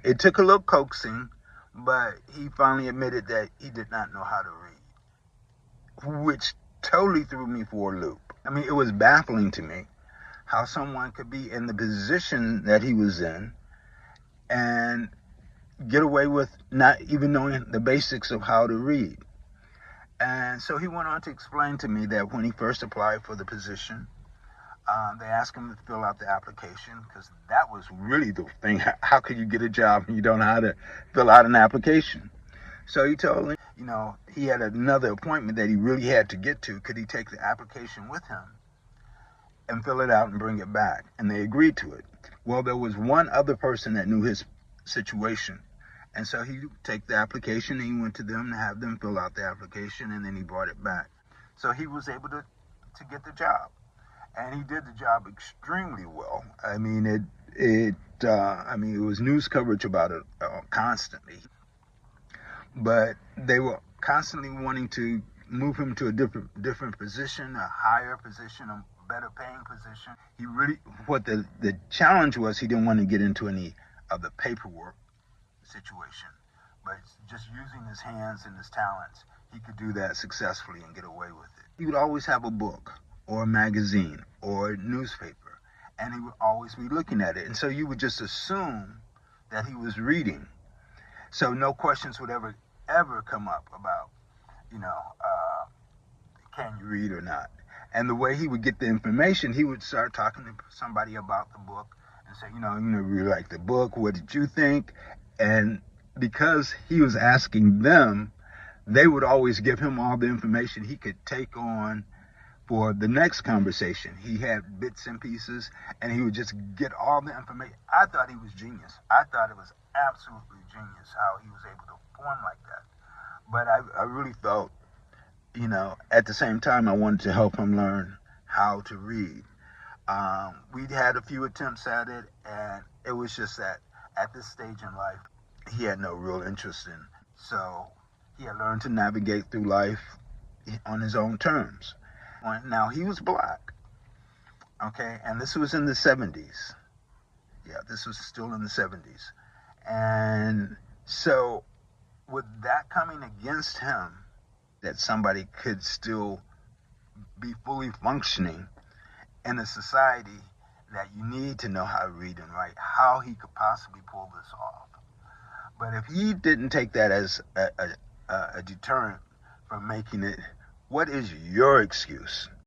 It took a little coaxing, but he finally admitted that he did not know how to read, which totally threw me for a loop. I mean, it was baffling to me how someone could be in the position that he was in and get away with not even knowing the basics of how to read. And so he went on to explain to me that when he first applied for the position, they asked him to fill out the application, because that was really the thing. How could you get a job and you don't know how to fill out an application? So he told him, he had another appointment that he really had to get to. Could he take the application with him and fill it out and bring it back? And they agreed to it. Well, there was one other person that knew his situation. And so he took the application and he went to them to have them fill out the application, and then he brought it back. So he was able to get the job. And he did the job extremely well. I mean, it was news coverage about it constantly. But they were constantly wanting to move him to a different position, a higher position, a better paying position. What the challenge was, he didn't want to get into any of the paperwork situation, but just using his hands and his talents, he could do that successfully and get away with it. He would always have a book or a magazine or a newspaper, and he would always be looking at it. And so you would just assume that he was reading. So no questions would ever come up about, can you read or not? And the way he would get the information, he would start talking to somebody about the book and say, you really like the book. What did you think? And because he was asking them, they would always give him all the information he could take on for the next conversation. He had bits and pieces, and he would just get all the information. I thought he was genius. I thought it was absolutely genius how he was able to perform like that. But I really felt, at the same time, I wanted to help him learn how to read. We'd had a few attempts at it, and it was just that at this stage in life, he had no real interest in. So he had learned to navigate through life on his own terms. Now, he was black, okay? And this was in the 70s. Yeah, this was still in the 70s. And so with that coming against him, that somebody could still be fully functioning in a society that you need to know how to read and write, how he could possibly pull this off. But if he didn't take that as a deterrent from making it, what is your excuse?